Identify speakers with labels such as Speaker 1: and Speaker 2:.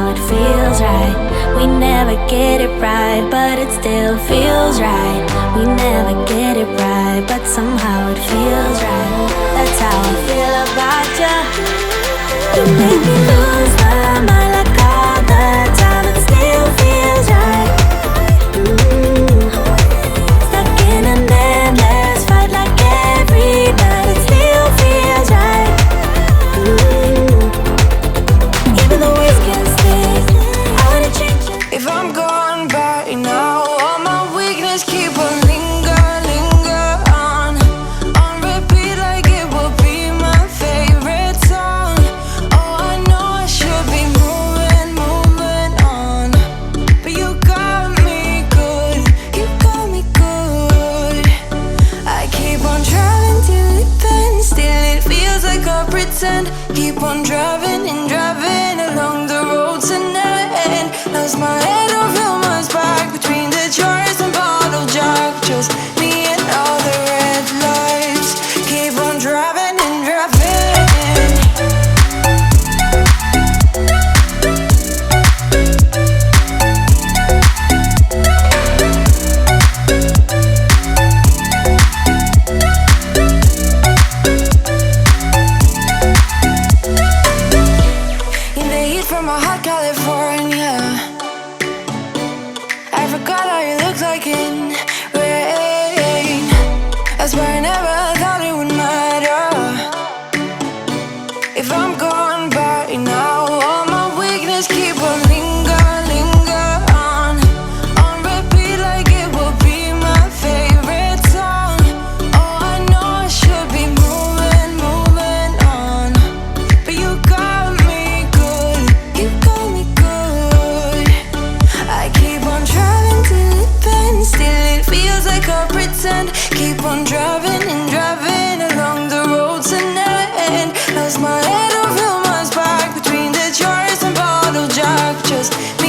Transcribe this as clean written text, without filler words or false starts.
Speaker 1: somehow it feels right. We never get it right, but it still feels right. We never get it right, but somehow it feels right. That's how I feel about you. You make me lose my mind like all the time. It still feels right. Stuck in an endless fight like every night. It still feels right. Even the words can stick, I wanna change it.
Speaker 2: If I'm gone by now, all my weakness keep on linger on repeat like it will be my favorite song. Oh, I know I should be moving on, but you got me good, you got me good. I keep on driving till it bends, still it feels like I pretend. Keep on driving and driving along the road to never end. Lost my head over my back between the jars and bottle jack. Just me and all the red lights. Keep on driving and driving. In the heat from a hot California, I forgot how you looked like in rain. I swear I never thought it would matter. If I'm gone by now, all my weakness keep on linger on repeat like it will be my favorite song. Oh, I know I should be moving on, but you got me good, you got me good. I keep on driving till it bends, still it feels like I pretend. Keep on driving and driving along the road to never end. Lost my head over my back between the jars and bottle jack. Just me